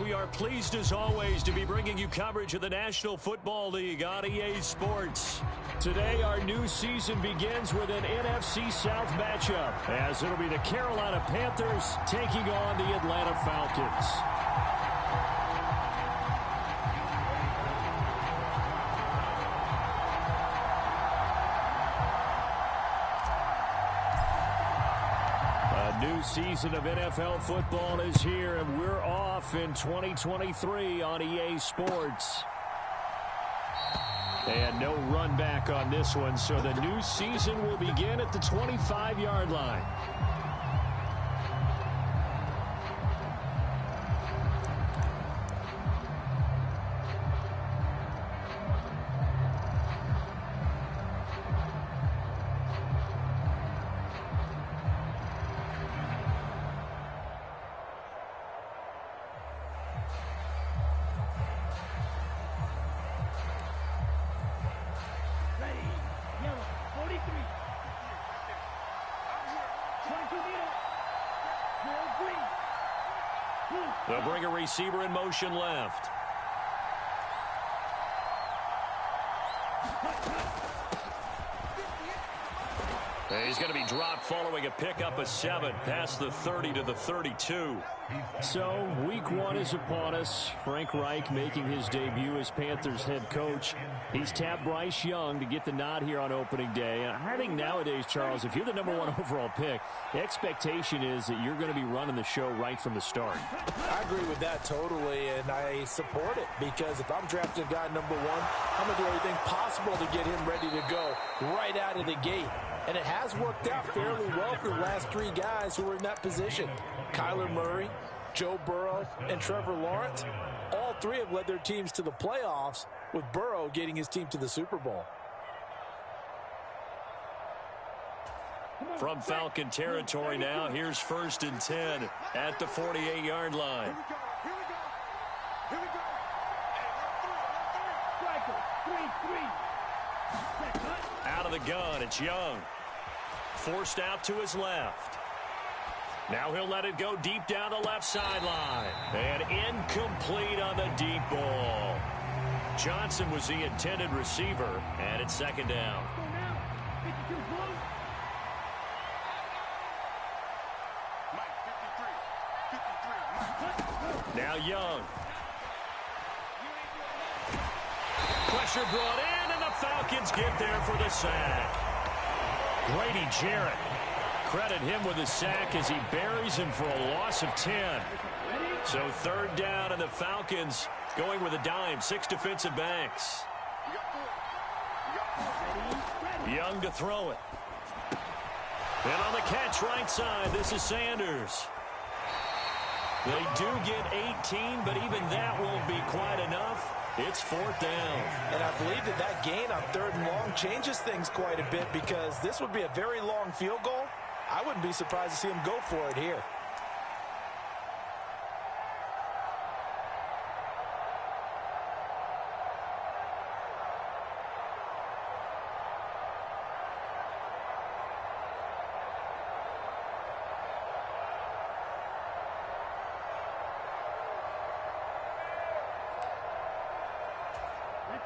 We are pleased as always to be bringing you coverage of the National Football League on EA Sports. Today our new season begins with an NFC South matchup, as it'll be the Carolina Panthers taking on the Atlanta Falcons. New season of NFL football is here, and we're off in 2023 on EA Sports. And no run back on this one, so the new season will begin at the 25-yard line. They'll bring a receiver in motion left. He's going to be dropped following a pickup of 7 past the 30 to the 32. So, week 1 is upon us. Frank Reich making his debut as Panthers head coach. He's tapped Bryce Young to get the nod here on opening day. And I think nowadays, Charles, if you're the #1 overall pick, the expectation is that you're going to be running the show right from the start. I agree with that totally, and I support it, because if I'm drafting a guy #1, I'm going to do everything possible to get him ready to go right out of the gate. And it has worked out fairly well for the last 3 guys who were in that position. Kyler Murray, Joe Burrow, and Trevor Lawrence. All 3 have led their teams to the playoffs, with Burrow getting his team to the Super Bowl. From Falcon territory now, here's 1st and 10 at the 48-yard line. Here we go. Out of the gun, it's Young. Forced out to his left. Now he'll let it go deep down the left sideline. And incomplete on the deep ball. Johnson was the intended receiver, and it's 2nd down. Now Young. Pressure brought in, and the Falcons get there for the sack. Grady Jarrett. Credit him with a sack as he buries him for a loss of 10. So 3rd down, and the Falcons going with a dime. 6 defensive backs. Young to throw it. And on the catch right side, this is Sanders. They do get 18, but even that won't be quite enough. It's 4th down. And I believe that gain on 3rd and long changes things quite a bit, because this would be a very long field goal. I wouldn't be surprised to see him go for it here.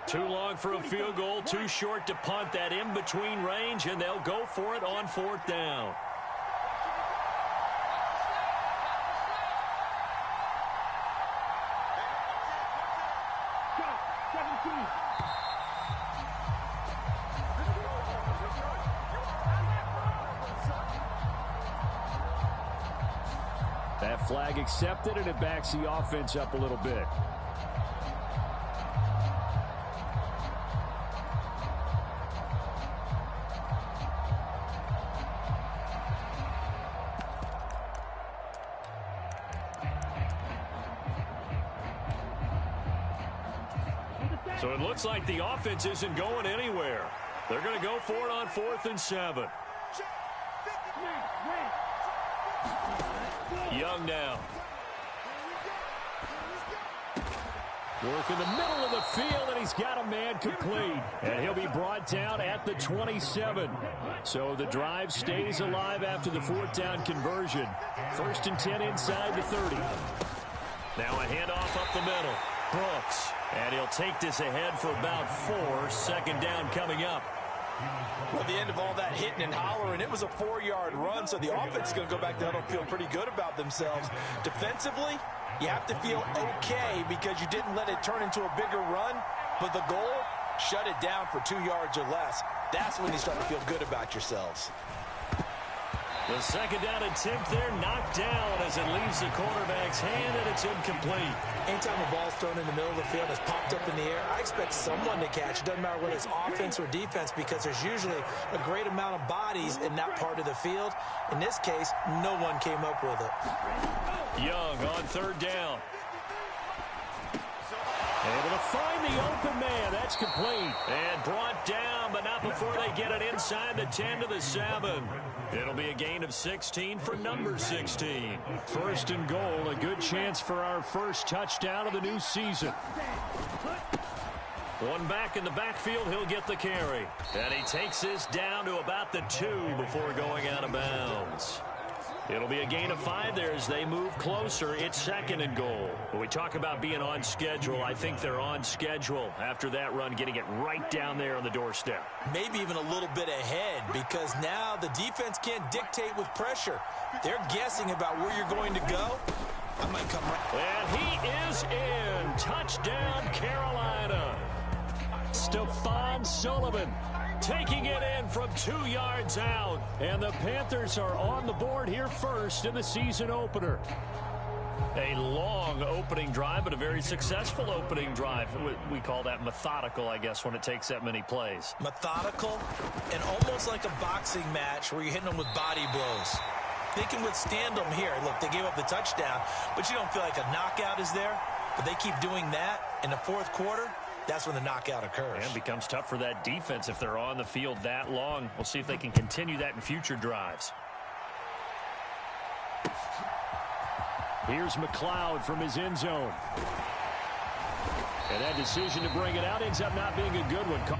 Too long for a field goal, too short to punt. That in-between range, and they'll go for it on 4th down. That flag accepted, and it backs the offense up a little bit. So it looks like the offense isn't going anywhere. They're going to go for it on 4th and 7. Young now. Work in the middle of the field, and he's got a man complete. And he'll be brought down at the 27. So the drive stays alive after the 4th down conversion. 1st and 10 inside the 30. Now a handoff up the middle. Brooks. And he'll take this ahead for about 4. Second down coming up. Well, at the end of all that hitting and hollering, it was a 4-yard run, so the offense is going to go back to huddle, feel pretty good about themselves. Defensively, you have to feel okay because you didn't let it turn into a bigger run, but the goal, shut it down for 2 yards or less. That's when you start to feel good about yourselves. The second down attempt there knocked down as it leaves the quarterback's hand, and it's incomplete. Anytime a ball's thrown in the middle of the field and it's popped up in the air, I expect someone to catch. It doesn't matter whether it's offense or defense because there's usually a great amount of bodies in that part of the field. In this case, no one came up with it. Young on third down. Able to find the open man. That's complete. And brought down, but not before they get it inside the 10 to the 7. It'll be a gain of 16 for number 16. First and goal, a good chance for our first touchdown of the new season. One back in the backfield, he'll get the carry. And he takes this down to about the 2 before going out of bounds. It'll be a gain of 5 there as they move closer. It's second and goal. When we talk about being on schedule, I think they're on schedule after that run, getting it right down there on the doorstep. Maybe even a little bit ahead because now the defense can't dictate with pressure. They're guessing about where you're going to go. I might come right. And he is in. Touchdown, Carolina. Stephon Sullivan taking it in from 2 yards out. And the Panthers are on the board here first in the season opener. A long opening drive, but a very successful opening drive. We call that methodical, I guess, when it takes that many plays. Methodical and almost like a boxing match where you're hitting them with body blows. They can withstand them here. Look, they gave up the touchdown, but you don't feel like a knockout is there. But they keep doing that in the fourth quarter. That's when the knockout occurs. And becomes tough for that defense if they're on the field that long. We'll see if they can continue that in future drives. Here's McLeod from his end zone. And that decision to bring it out ends up not being a good one.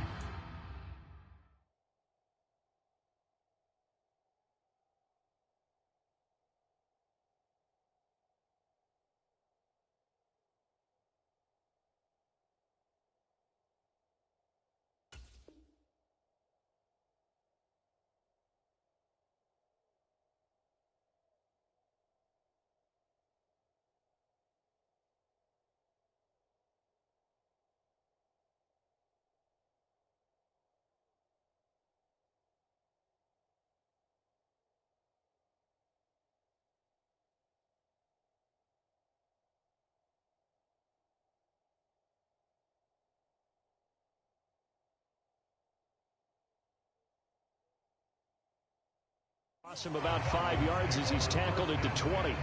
Lost him about 5 yards as he's tackled at the 20.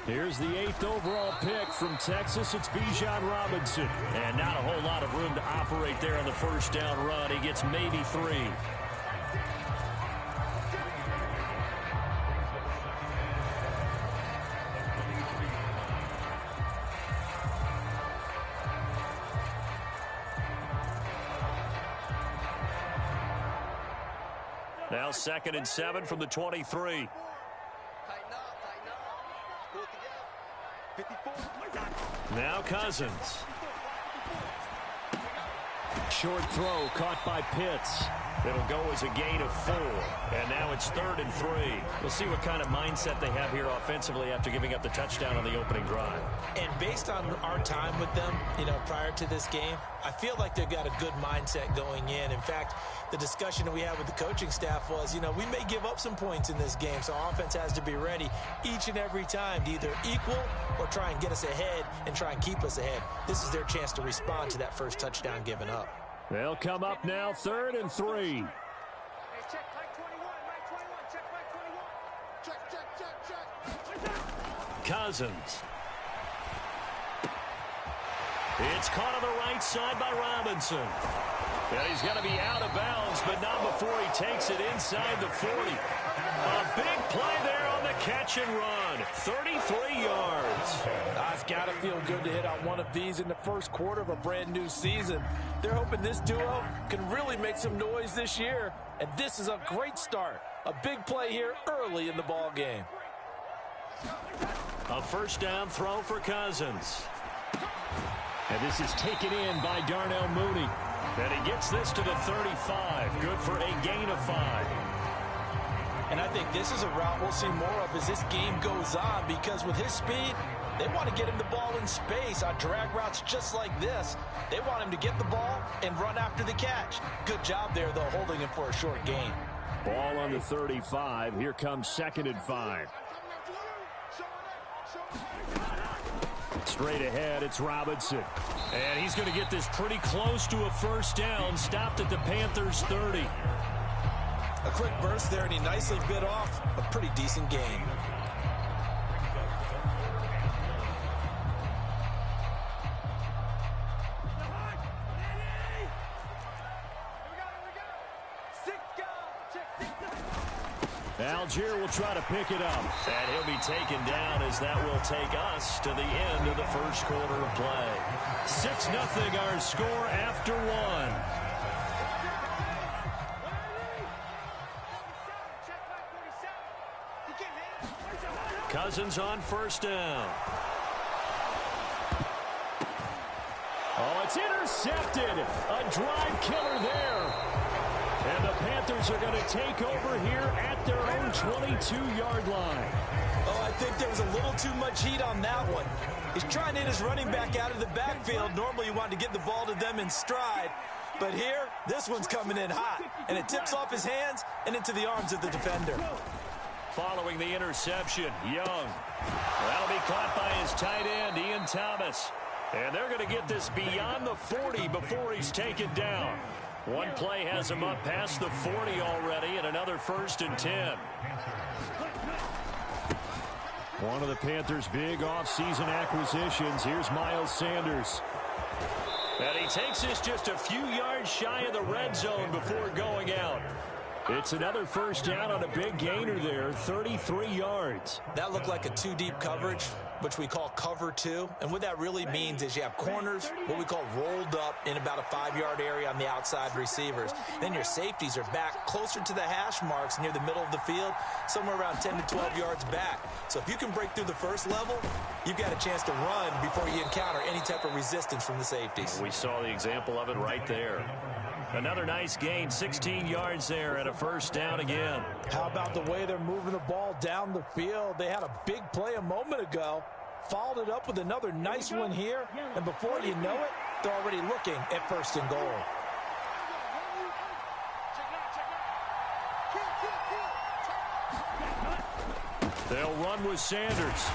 Here's the 8th overall pick from Texas. It's Bijan Robinson. And not a whole lot of room to operate there on the first down run. He gets maybe 3. Now 2nd and 7 from the 23. Now Cousins. Short throw caught by Pitts. It'll go as a gain of 4. And now it's 3rd and 3. We'll see what kind of mindset they have here offensively after giving up the touchdown on the opening drive. And based on our time with them, prior to this game, I feel like they've got a good mindset going in. In fact, the discussion that we had with the coaching staff was, we may give up some points in this game, so our offense has to be ready each and every time to either equal or try and get us ahead and try and keep us ahead. This is their chance to respond to that first touchdown given up. They'll come up now 3rd and 3. Hey, check Mike 21, Mike 21, check Mike 21. Check. Cousins. It's caught on the right side by Robinson. And he's going to be out of bounds, but not before he takes it inside the 40. A big play there on the catch and run. 33 yards. It's got to feel good to hit on one of these in the first quarter of a brand new season. They're hoping this duo can really make some noise this year, and this is a great start. A big play here early in the ball game. A first down throw for Cousins. And this is taken in by Darnell Mooney. And he gets this to the 35. Good for a gain of 5. And I think this is a route we'll see more of as this game goes on, because with his speed, they want to get him the ball in space on drag routes just like this. They want him to get the ball and run after the catch. Good job there, though, holding him for a short gain. Ball on the 35. Here comes 2nd and 5. Straight ahead, it's Robinson. And he's going to get this pretty close to a first down. Stopped at the Panthers' 30. A quick burst there, and he nicely bit off a pretty decent gain. Algier will try to pick it up. And he'll be taken down as that will take us to the end of the first quarter of play. 6-0 our score after 1. Cousins on first down. Oh, it's intercepted. A drive killer there. And the Panthers are going to take over here at their own 22-yard line. Oh, I think there was a little too much heat on that one. He's trying to hit his running back out of the backfield. Normally you want to get the ball to them in stride. But here, this one's coming in hot. And it tips off his hands and into the arms of the defender. Following the interception, Young. That'll be caught by his tight end, Ian Thomas. And they're going to get this beyond the 40 before he's taken down. One play has him up past the 40 already, and another 1st and 10. One of the Panthers' big offseason acquisitions. Here's Miles Sanders. And he takes this just a few yards shy of the red zone before going out. It's another first down on a big gainer there, 33 yards. That looked like a 2-deep coverage, which we call cover 2. And what that really means is you have corners, what we call rolled up in about a 5-yard area on the outside receivers. Then your safeties are back closer to the hash marks near the middle of the field, somewhere around 10 to 12 yards back. So if you can break through the first level, you've got a chance to run before you encounter any type of resistance from the safeties. We saw the example of it right there. Another nice gain, 16 yards there and a first down again. How about the way they're moving the ball down the field? They had a big play a moment ago, followed it up with another nice one here, and before you know it, they're already looking at 1st and goal. They'll run with Sanders.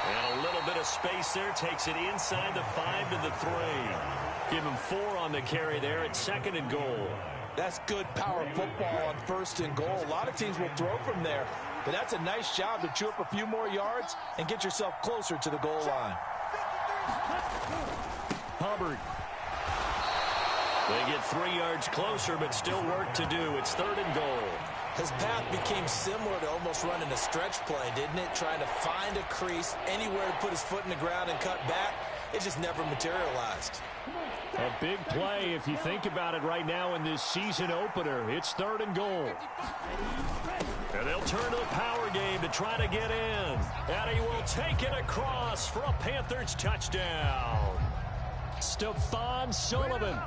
And a little bit of space there, takes it inside the 5 to the 3. Give him 4 on the carry there at 2nd and goal. That's good power football on 1st and goal. A lot of teams will throw from there, but that's a nice job to chew up a few more yards and get yourself closer to the goal line. Hubbard. They get 3 yards closer, but still work to do. It's 3rd and goal. His path became similar to almost running a stretch play, didn't it? Trying to find a crease, anywhere to put his foot in the ground and cut back. It just never materialized. A big play if you think about it right now in this season opener. It's 3rd and goal. And they'll turn to the power game to try to get in. And he will take it across for a Panthers touchdown. Stephon Sullivan.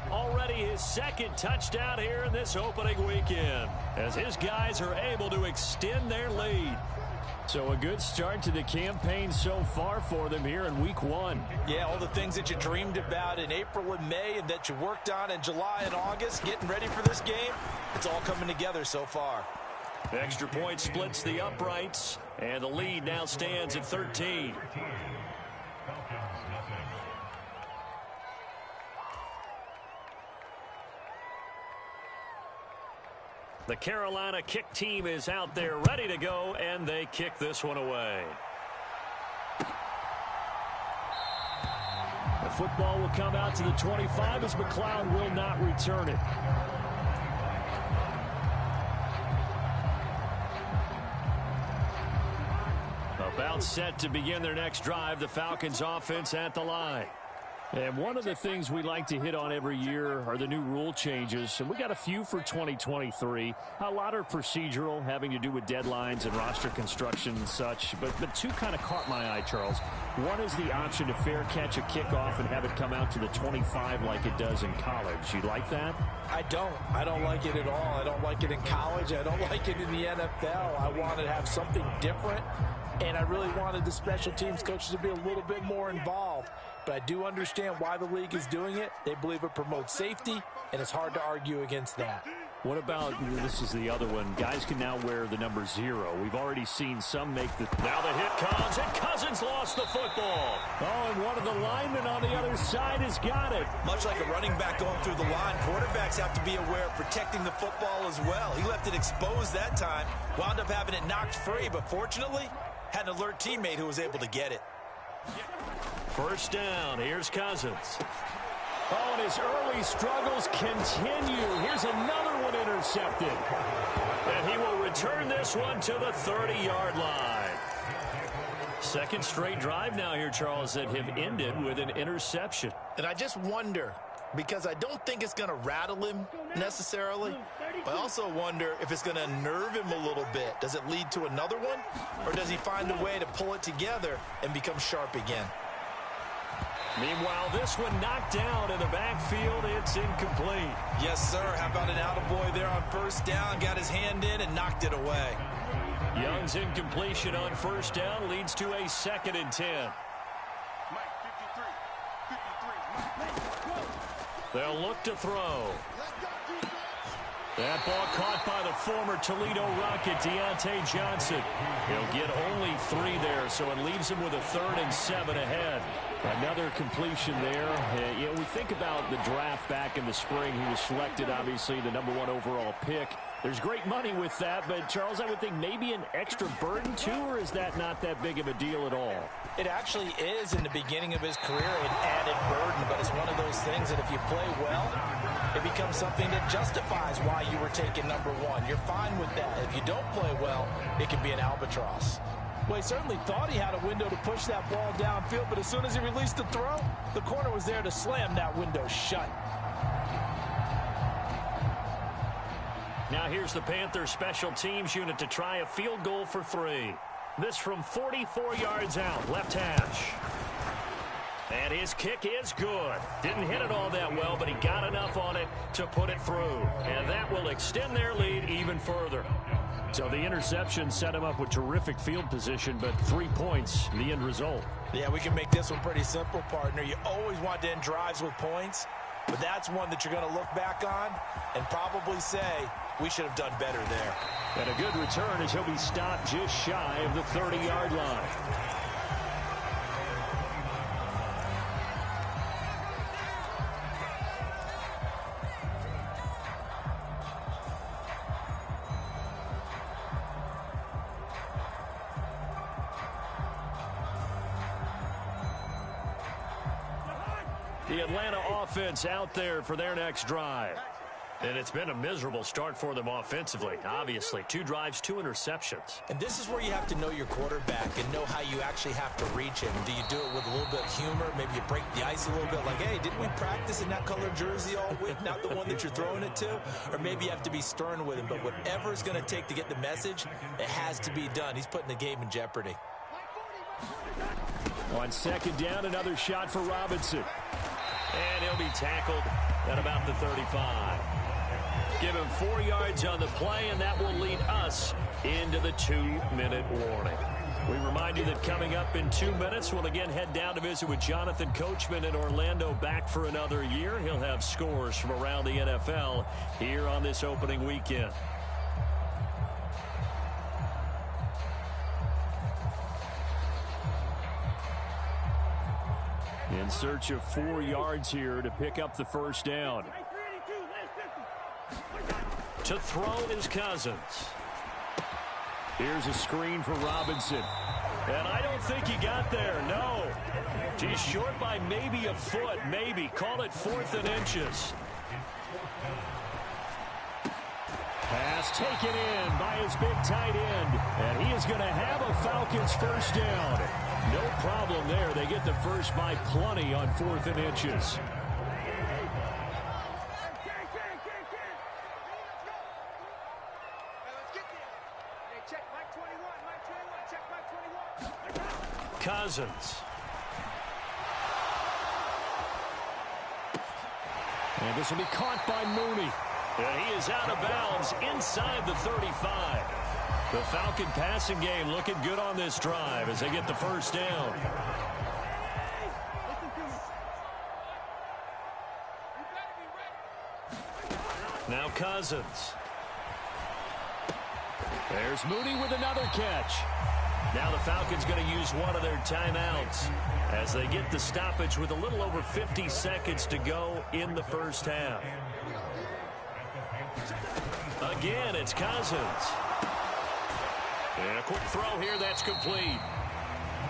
Already his 2nd touchdown here in this opening weekend, as his guys are able to extend their lead. So a good start to the campaign so far for them here in week 1. Yeah, all the things that you dreamed about in April and May and that you worked on in July and August, getting ready for this game, it's all coming together so far. Extra point splits the uprights, and the lead now stands at 13. The Carolina kick team is out there ready to go, and they kick this one away. The football will come out to the 25 as McLeod will not return it. timeout set to begin their next drive. The Falcons offense at the line. And one of the things we like to hit on every year are the new rule changes. And we got a few for 2023. A lot are procedural, having to do with deadlines and roster construction and such. But two kind of caught my eye, Charles. One is the option to fair catch a kickoff and have it come out to the 25 like it does in college. You like that? I don't. I don't like it at all. I don't like it in college. I don't like it in the NFL. I want to have something different. And I really wanted the special teams coaches to be a little bit more involved. But I do understand why the league is doing it. They believe it promotes safety, and it's hard to argue against that. What about, this is the other one, guys can now wear the number 0. We've already seen some make the... Now the hit comes, and Cousins lost the football. Oh, and one of the linemen on the other side has got it. Much like a running back going through the line, quarterbacks have to be aware of protecting the football as well. He left it exposed that time, wound up having it knocked free, but fortunately, had an alert teammate who was able to get it. First down, here's Cousins. Oh, and his early struggles continue. Here's another one intercepted. And he will return this one to the 30-yard line. Second straight drive now here, Charles, that have ended with an interception. And I just wonder, because I don't think it's going to rattle him necessarily, but I also wonder if it's going to unnerve him a little bit. Does it lead to another one, or does he find a way to pull it together and become sharp again? Meanwhile, this one knocked down in the backfield. It's incomplete. Yes, sir. How about an attaboy there on first down? Got his hand in and knocked it away. Young's incompletion on first down leads to a 2nd and 10. They'll look to throw. That ball caught by the former Toledo Rocket, Deontay Johnson. He'll get only 3 there, so it leaves him with a 3rd and 7 ahead. Another completion there. You know, we think about the draft back in the spring. He was selected, obviously, the #1 overall pick. There's great money with that, but, Charles, I would think maybe an extra burden, too, or is that not that big of a deal at all? It actually is in the beginning of his career an added burden, but it's one of those things that if you play well, it becomes something that justifies why you were taken #1. You're fine with that. If you don't play well, it can be an albatross. Well, he certainly thought he had a window to push that ball downfield, but as soon as he released the throw, the corner was there to slam that window shut. Now here's the Panthers special teams unit to try a field goal for 3. This from 44 yards out, left hash. And his kick is good. Didn't hit it all that well, but he got enough on it to put it through. And that will extend their lead even further. So the interception set him up with terrific field position, but 3 points, the end result. Yeah, we can make this one pretty simple, partner. You always want to end drives with points, but that's one that you're going to look back on and probably say, we should have done better there. And a good return as he'll be stopped just shy of the 30-yard line. The Atlanta offense out there for their next drive. And it's been a miserable start for them offensively. Obviously, 2 drives, 2 interceptions. And this is where you have to know your quarterback and know how you actually have to reach him. Do you do it with a little bit of humor? Maybe you break the ice a little bit like, hey, didn't we practice in that color jersey all week, not the one that you're throwing it to? Or maybe you have to be stern with him. But whatever it's going to take to get the message, it has to be done. He's putting the game in jeopardy. On 2nd down, another shot for Robinson. And he'll be tackled at about the 35. Give him 4 yards on the play, and that will lead us into the 2-minute warning. We remind you that coming up in 2 minutes, we'll again head down to visit with Jonathan Coachman in Orlando, back for another year. He'll have scores from around the NFL here on this opening weekend. In search of 4 yards here to pick up the first down. To throw is Cousins. Here's a screen for Robinson. And I don't think he got there, no. He's short by maybe a foot, maybe. Call it 4th and inches. Pass pass taken in by his big tight end. And he is going to have a Falcons first down. No problem there. They get the first by plenty on 4th and inches. Cousins. And this will be caught by Mooney. And he is out of bounds inside the 35. The Falcon passing game looking good on this drive as they get the first down. Now Cousins. There's Mooney with another catch. Now the Falcons going to use one of their timeouts as they get the stoppage with a little over 50 seconds to go in the first half. Again, it's Cousins. And a quick throw here that's complete.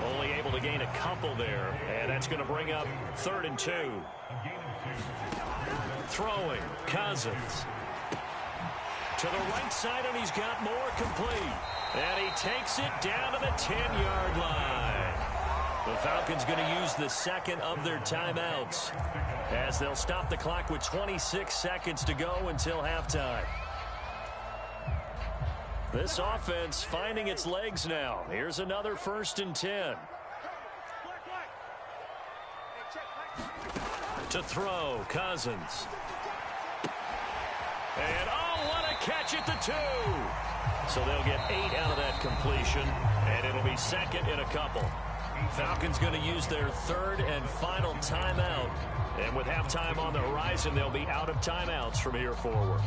Only able to gain a couple there, and that's going to bring up 3rd and 2. Throwing, Cousins. To the right side, and he's got more complete. And he takes it down to the 10-yard line. The Falcons going to use the second of their timeouts as they'll stop the clock with 26 seconds to go until halftime. This offense finding its legs now. Here's another 1st and 10. To throw, Cousins. And oh, what a catch at the 2. So they'll get 8 out of that completion, and it'll be second in a couple. Falcons going to use their 3rd and final timeout. And with halftime on the horizon, they'll be out of timeouts from here forward.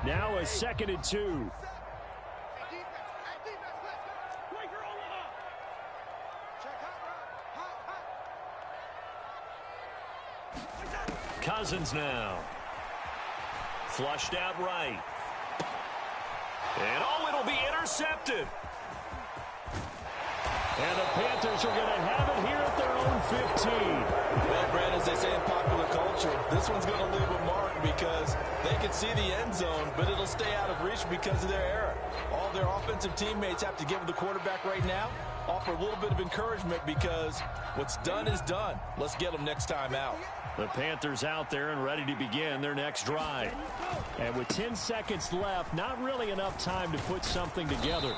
Now a 2nd and 2. Cousins now. Flushed out right. And oh, it'll be intercepted. And the Panthers are going to have it here at their own 15. Well, Brad, as they say in popular culture, this one's going to leave a mark because they can see the end zone, but it'll stay out of reach because of their error. All their offensive teammates have to give the quarterback right now, offer a little bit of encouragement because what's done is done. Let's get them next time out. The Panthers out there and ready to begin their next drive. And with 10 seconds left, not really enough time to put something together.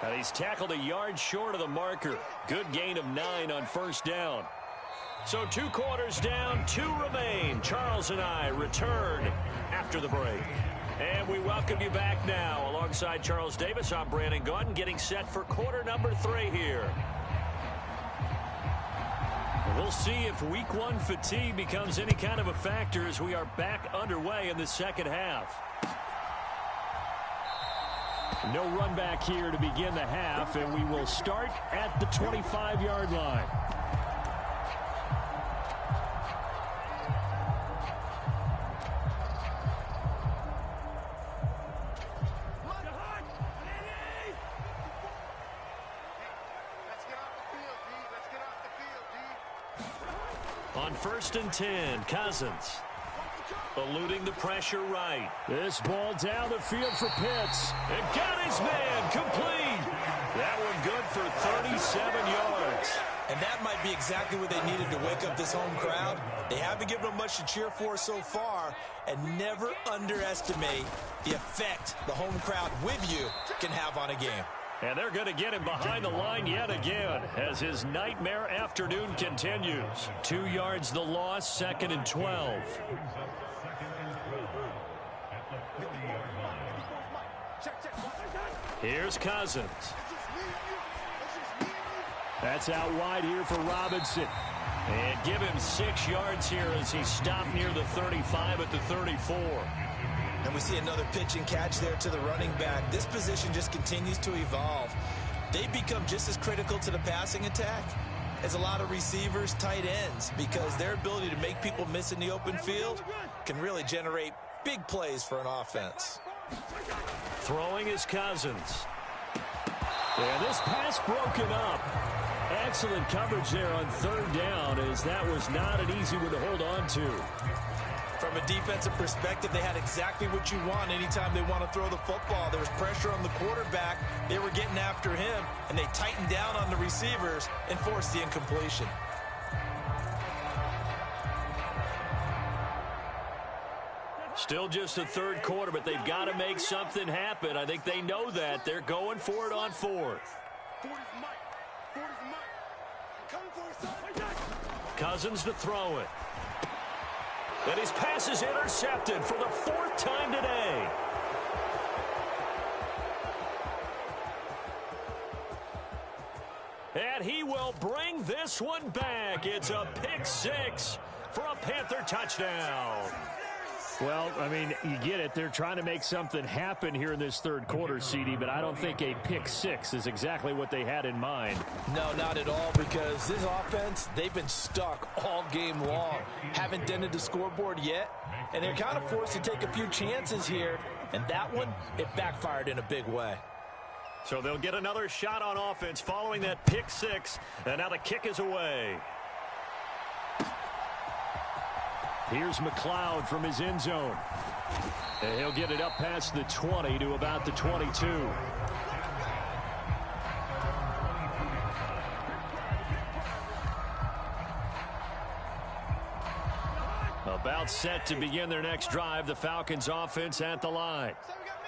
And he's tackled a yard short of the marker. Good gain of 9 on first down. So 2 quarters down, 2 remain. Charles and I return after the break. And we welcome you back now. Alongside Charles Davis, I'm Brandon Gaudin, getting set for quarter number 3 here. We'll see if week 1 fatigue becomes any kind of a factor as we are back underway in the second half. No run back here to begin the half, and we will start at the 25-yard line. On 1st and 10, Cousins. Eluding the pressure right. This ball down the field for Pitts. And got his man complete. That one good for 37 yards. And that might be exactly what they needed to wake up this home crowd. They haven't given them much to cheer for so far. And never underestimate the effect the home crowd with you can have on a game. And they're going to get him behind the line yet again as his nightmare afternoon continues. 2 yards the loss, 2nd and 12. Here's Cousins. That's out wide here for Robinson. And give him 6 yards here as he stopped near the 35 at the 34. And we see another pitch and catch there to the running back. This position just continues to evolve. They become just as critical to the passing attack as a lot of receivers, tight ends, because their ability to make people miss in the open field can really generate big plays for an offense. Throwing is Cousins. And this pass broken up. excellent coverage there on third down, as that was not an easy one to hold on to. From a defensive perspective, they had exactly what you want anytime they want to throw the football. There was pressure on the quarterback. They were getting after him, and they tightened down on the receivers and forced the incompletion. Still just the third quarter, but they've got to make something happen. I think they know that. They're going for it on fourth. Cousins to throw it. And his pass is intercepted for the fourth time today. And he will bring this one back. It's a pick six for a Panther touchdown. Well, I mean, you get it. They're trying to make something happen here in this third quarter, CD, but I don't think a pick six is exactly what they had in mind. No, not at all, because this offense, they've been stuck all game long. Haven't dented the scoreboard yet, and they're kind of forced to take a few chances here, and that one, it backfired in a big way. So they'll get another shot on offense following that pick six, and now the kick is away. Here's McLeod from his end zone. And he'll get it up past the 20 to about the 22. About set to begin their next drive, the Falcons offense at the line.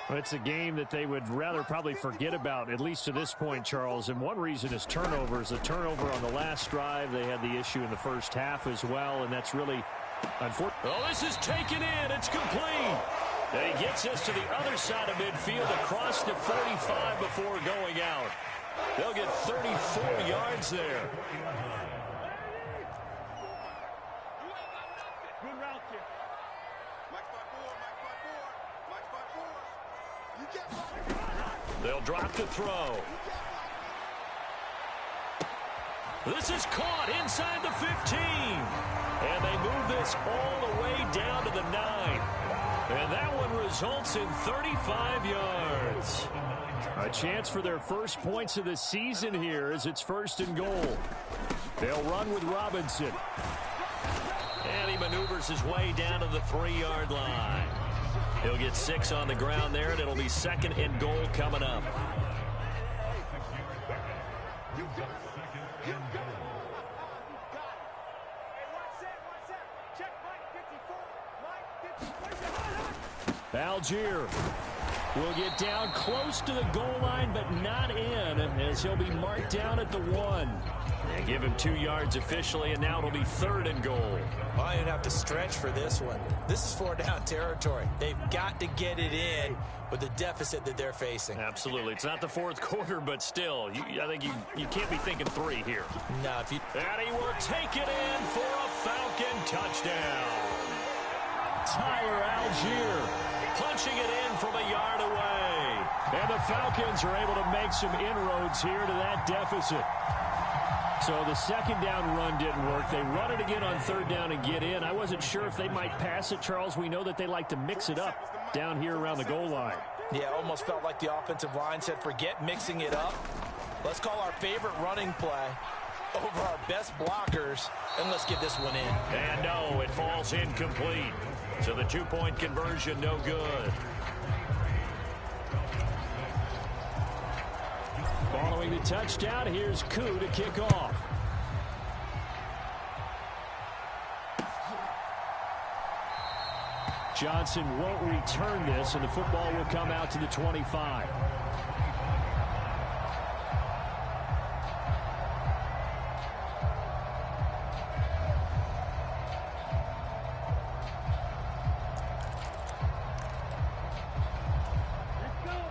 Well, it's a game that they would rather probably forget about, at least to this point, Charles. And one reason is turnovers. A turnover on the last drive. They had the issue in the first half as well, and that's really unfortunate. Oh, this is taken in. It's complete. And he gets us to the other side of midfield across the 45 before going out. They'll get 34 yards there. They'll drop the throw. This is caught inside the 15. And they move this all the way down to the 9. And that one results in 35 yards. A chance for their first points of the season here as it's first and goal. They'll run with Robinson. And he maneuvers his way down to the 3-yard line. He'll get 6 on the ground there, and it'll be second and goal coming up. Algier will get down close to the goal line, but not in, as he'll be marked down at the 1. They give him 2 yards officially, and now it'll be third and goal. Well, I didn't have to stretch for this one. This is 4-down territory. They've got to get it in with the deficit that they're facing. Absolutely. It's not the fourth quarter, but still, I think you can't be thinking 3 here. No, if you... And he will take it in for a Falcon touchdown. Tyler Algier punching it in from a yard away. And the Falcons are able to make some inroads here to that deficit. So the second down run didn't work. They run it again on third down and get in. I wasn't sure if they might pass it, Charles. We know that they like to mix it up down here around the goal line. Yeah, almost felt like the offensive line said, forget mixing it up. Let's call our favorite running play over our best blockers, and let's get this one in. And no, it falls incomplete. So the 2-point conversion, no good. Following the touchdown, here's Koo to kick off. Johnson won't return this, and the football will come out to the 25.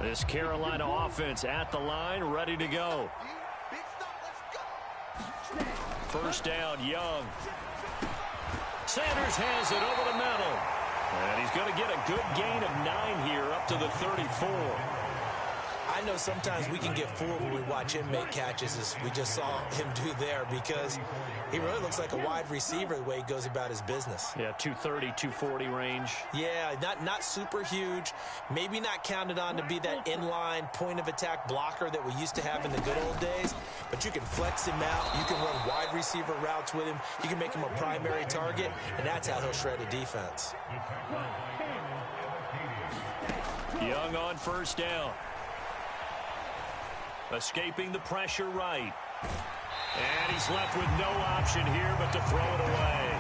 This Carolina offense at the line, ready to go. First down, Young. Sanders has it over the middle. And he's going to get a good gain of 9 here up to the 34. I know sometimes we can get fooled when we watch him make catches, as we just saw him do there, because he really looks like a wide receiver the way he goes about his business. Yeah, 230, 240 range. Yeah, not super huge. Maybe not counted on to be that inline point-of-attack blocker that we used to have in the good old days, but you can flex him out. You can run wide receiver routes with him. You can make him a primary target, and that's how he'll shred a defense. Young on first down. Escaping the pressure right. And he's left with no option here but to throw it away.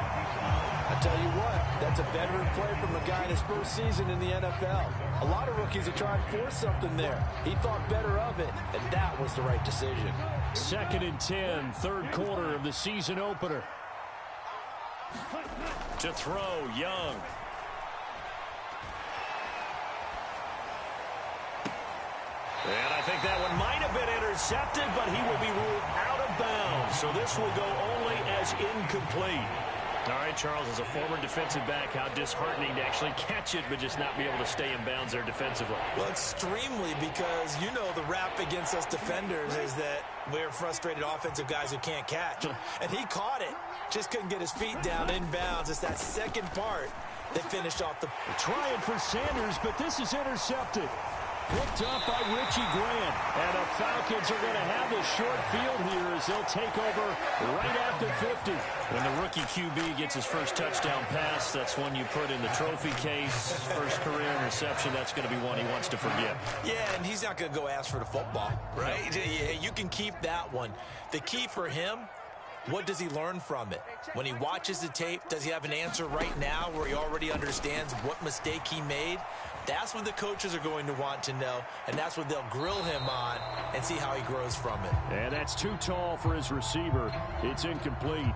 I tell you what, that's a veteran play from a guy in his first season in the NFL. A lot of rookies are trying to force something there. He thought better of it, and that was the right decision. 2nd and 10, third quarter of the season opener. To throw, Young. And I think that one might have been intercepted, but he will be ruled out of bounds. So this will go only as incomplete. All right, Charles, as a former defensive back, how disheartening to actually catch it, but just not be able to stay in bounds there defensively. Well, extremely, because you know the rap against us defenders is that we're frustrated offensive guys who can't catch. And he caught it. Just couldn't get his feet down in bounds. It's that second part that finished off the... Trying for Sanders, but this is intercepted. Picked up by Richie Grant. And the Falcons are going to have a short field here as they'll take over right at the 50. When the rookie QB gets his first touchdown pass, that's one you put in the trophy case. First career interception, that's going to be one he wants to forget. Yeah, and he's not going to go ask for the football, right? Yeah, you can keep that one. The key for him, what does he learn from it? When he watches the tape, does he have an answer right now where he already understands what mistake he made? That's what the coaches are going to want to know, and that's what they'll grill him on and see how he grows from it. And that's too tall for his receiver. It's incomplete.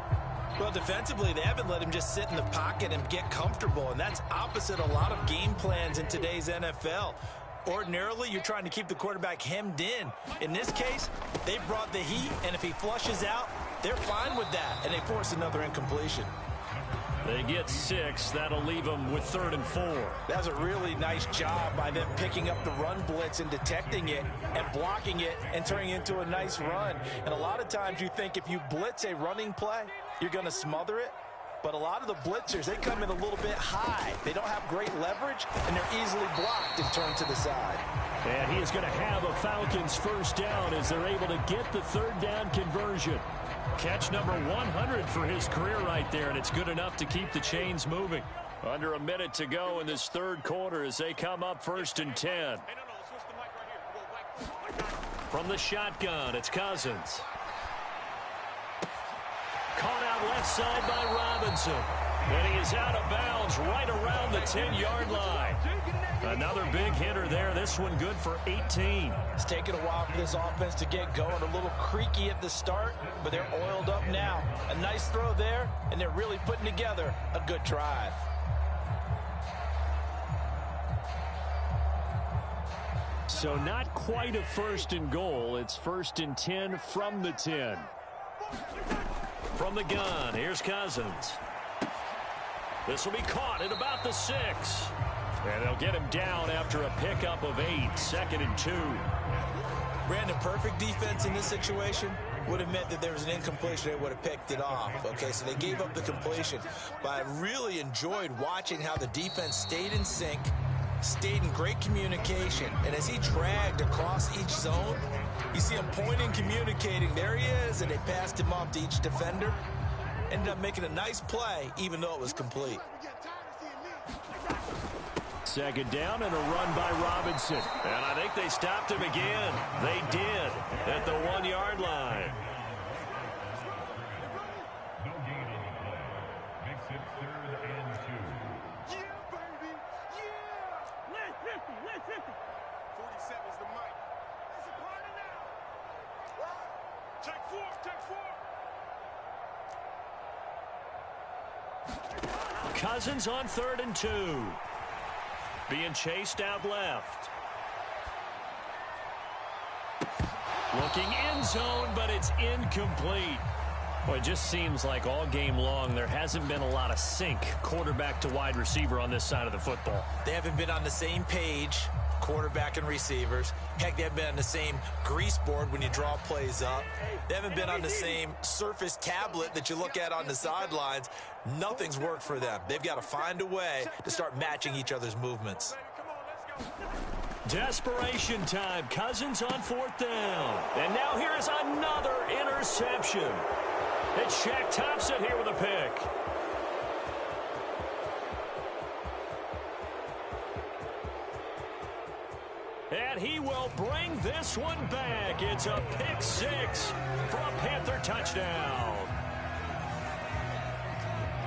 Well, defensively, they haven't let him just sit in the pocket and get comfortable, and that's opposite a lot of game plans in today's NFL. Ordinarily, you're trying to keep the quarterback hemmed in. In this case, they brought the heat, and if he flushes out, they're fine with that, and they force another incompletion. They get 6. That'll leave them with 3rd and 4. That was a really nice job by them picking up the run blitz and detecting it and blocking it and turning it into a nice run. And a lot of times you think if you blitz a running play, you're going to smother it. But a lot of the blitzers, they come in a little bit high. They don't have great leverage, and they're easily blocked and turned to the side. And he is going to have a Falcons first down as they're able to get the 3rd down conversion. Catch number 100 for his career right there, and it's good enough to keep the chains moving. Under a minute to go in this 3rd quarter as they come up 1st and 10. From the shotgun, it's Cousins. Caught out left side by Robinson. And he is out of bounds right around the 10-yard line. Another big hitter there. This one good for 18. It's taken a while for this offense to get going. A little creaky at the start, but they're oiled up now. A nice throw there, and they're really putting together a good drive. So not quite a 1st and goal. It's 1st and 10 from the 10. From the gun, here's Cousins. This will be caught at about the 6. And they'll get him down after a pickup of 8. 2nd and 2. Brandon, perfect defense in this situation would have meant that there was an incompletion. They would have picked it off. Okay, so they gave up the completion. But I really enjoyed watching how the defense stayed in sync, stayed in great communication. And as he dragged across each zone, you see him pointing, communicating. There he is, and they passed him off to each defender. Ended up making a nice play, even though it was complete. 2nd down and a run by Robinson. And I think they stopped him again. They did at the 1-yard line. Makes it 3rd and 2. Yeah, baby. Yeah. Left 50. Left 50. 47's the mic. It's a party now. Check 4. Check 4. Cousins on 3rd and 2. Being chased out left. Looking end zone, but it's incomplete. Well, it just seems like all game long there hasn't been a lot of sync quarterback to wide receiver on this side of the football. They haven't been on the same page quarterback and receivers. Heck, they haven't been on the same grease board when you draw plays up. They haven't been on the same Surface tablet that you look at on the sidelines. Nothing's worked for them. They've got to find a way to start matching each other's movements. Desperation time. Cousins on 4th down. And now here is another interception. It's Shaq Thompson here with a pick. And he will bring this one back. It's a pick 6 for a Panther touchdown.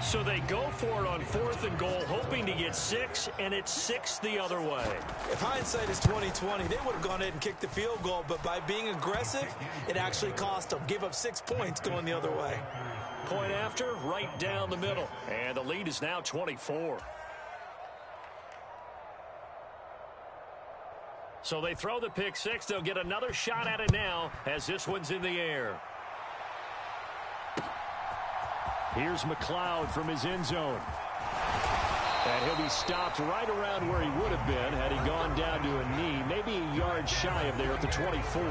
So they go for it on 4th and goal, hoping to get 6, and it's 6 the other way. If hindsight is 20/20, they would have gone ahead and kicked the field goal, but by being aggressive, it actually cost them. Gave up 6 points going the other way. Point after, right down the middle. And the lead is now 24. So they throw the pick 6. They'll get another shot at it now as this one's in the air. Here's McLeod from his end zone. And he'll be stopped right around where he would have been had he gone down to a knee, maybe a yard shy of there at the 24.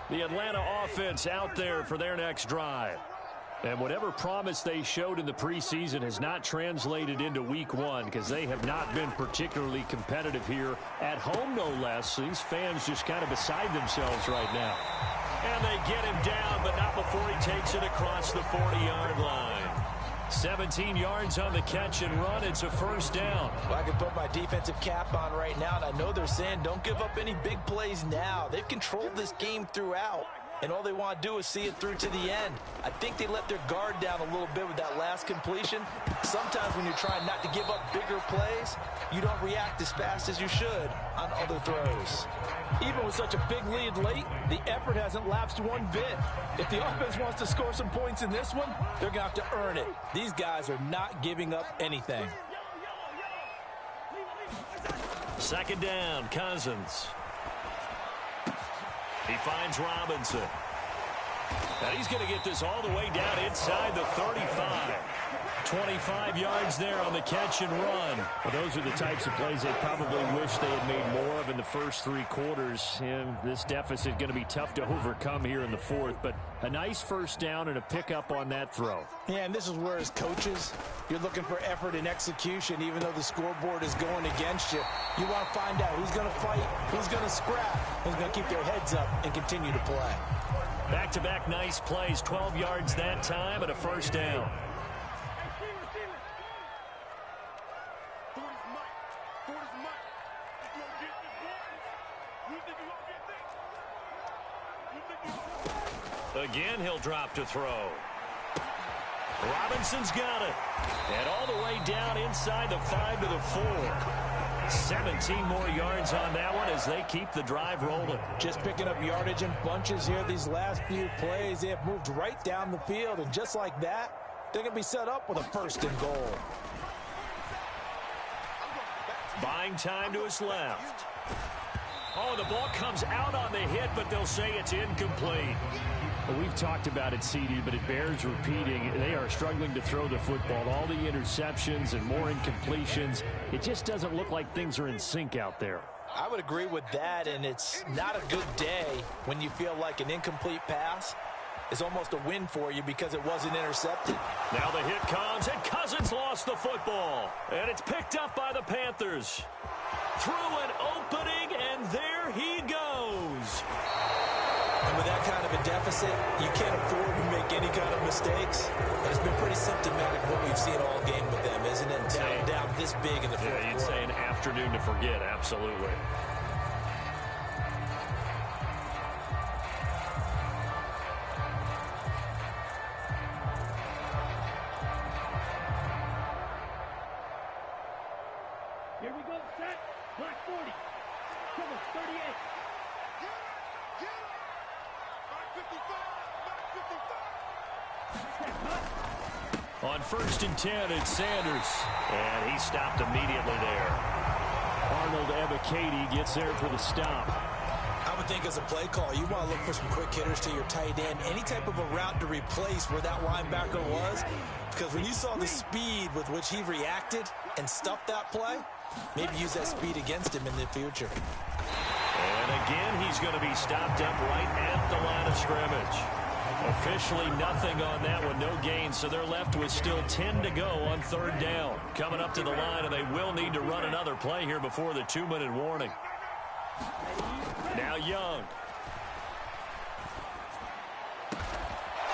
The Atlanta offense out there for their next drive. And whatever promise they showed in the preseason has not translated into week 1 because they have not been particularly competitive here at home, no less. These fans just kind of beside themselves right now. And they get him down, but not before he takes it across the 40-yard line. 17 yards on the catch and run. It's a first down. Well, I can put my defensive cap on right now, and I know they're saying don't give up any big plays now. They've controlled this game throughout, and all they want to do is see it through to the end. I think they let their guard down a little bit with that last completion. Sometimes when you're trying not to give up bigger plays, you don't react as fast as you should on other throws. Even with such a big lead late, the effort hasn't lapsed one bit. If the offense wants to score some points in this one, they're going to have to earn it. These guys are not giving up anything. Second down, Cousins. He finds Robinson. And he's going to get this all the way down inside the 35. 25 yards there on the catch and run. Well, those are the types of plays they probably wish they had made more of in the first 3 quarters. And this deficit going to be tough to overcome here in the 4th. But a nice first down and a pickup on that throw. Yeah, and this is where as coaches, you're looking for effort and execution. Even though the scoreboard is going against you, you want to find out who's going to fight, who's going to scrap, who's going to keep their heads up and continue to play. Back-to-back nice plays, 12 yards that time and a first down. Again, he'll drop to throw. Robinson's got it. And all the way down inside the 5 to the 4. 17 more yards on that one as they keep the drive rolling. Just picking up yardage in bunches here these last few plays. They have moved right down the field, and just like that, they're going to be set up with a first and goal. Buying time to his left. Oh, the ball comes out on the hit, but they'll say it's incomplete. Well, we've talked about it, CD, but it bears repeating. They are struggling to throw the football. All the interceptions and more incompletions. It just doesn't look like things are in sync out there. I would agree with that, and it's not a good day when you feel like an incomplete pass is almost a win for you because it wasn't intercepted. Now the hit comes, and Cousins lost the football. And it's picked up by the Panthers. Through an opening, and there he goes. And with that kind of a deficit, you can't afford to make any kind of mistakes. And it's been pretty symptomatic of what we've seen all game with them, isn't it? Down this big in the fourth quarter. You'd say an afternoon to forget, absolutely. Here we go, set. Black 40. Cover 38. On 1st and 10, it's Sanders. And he stopped immediately there. Arnold Ebiketie gets there for the stop. I would think as a play call, you want to look for some quick hitters to your tight end. Any type of a route to replace where that linebacker was. Because when you saw the speed with which he reacted and stuffed that play, maybe use that speed against him in the future. And again, he's going to be stopped up right at the line of scrimmage. Officially nothing on that one, no gain, so they're left with still 10 to go on 3rd down. Coming up to the line, and they will need to run another play here before the 2-minute warning. Now Young.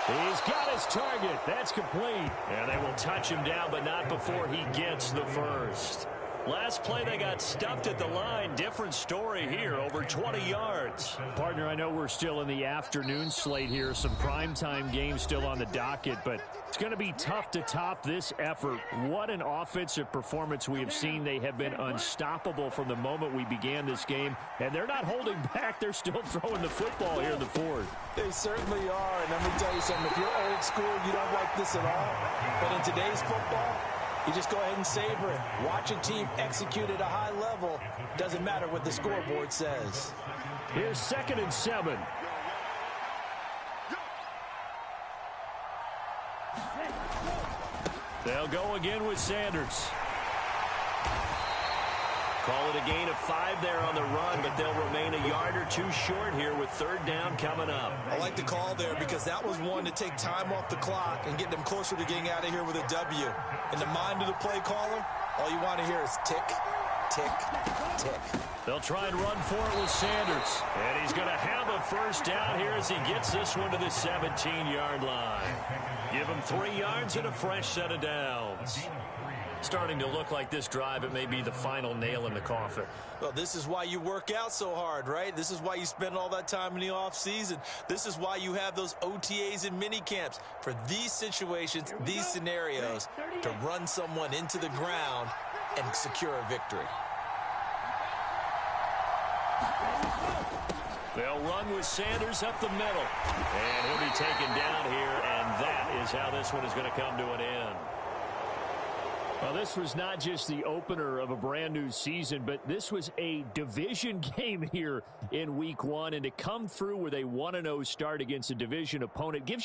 He's got his target. That's complete. And they will touch him down, but not before he gets the first. Last play, they got stuffed at the line. Different story here, over 20 yards. Partner, I know we're still in the afternoon slate here. Some primetime games still on the docket, but it's going to be tough to top this effort. What an offensive performance we have seen. They have been unstoppable from the moment we began this game, and they're not holding back. They're still throwing the football here in the 4th. They certainly are, and let me tell you something. If you're old school, you don't like this at all. But in today's football, you just go ahead and savor it. Watch a team execute at a high level. Doesn't matter what the scoreboard says. Here's 2nd and 7. They'll go again with Sanders. Call it a gain of 5 there on the run, but they'll remain a yard or 2 short here with 3rd down coming up. I like the call there because that was one to take time off the clock and get them closer to getting out of here with a W. In the mind of the play caller, all you want to hear is tick, tick, tick. They'll try and run for it with Sanders. And he's going to have a 1st down here as he gets this one to the 17-yard line. Give him 3 yards and a fresh set of downs. Starting to look like this drive, it may be the final nail in the coffin. Well, this is why you work out so hard, right? This is why you spend all that time in the offseason. This is why you have those OTAs and mini camps. For these situations, these scenarios, to run someone into the ground and secure a victory. They'll run with Sanders up the middle. And he'll be taken down here, and that is how this one is going to come to an end. Well, this was not just the opener of a brand new season, but this was a division game here in week 1. And to come through with a 1-0 start against a division opponent gives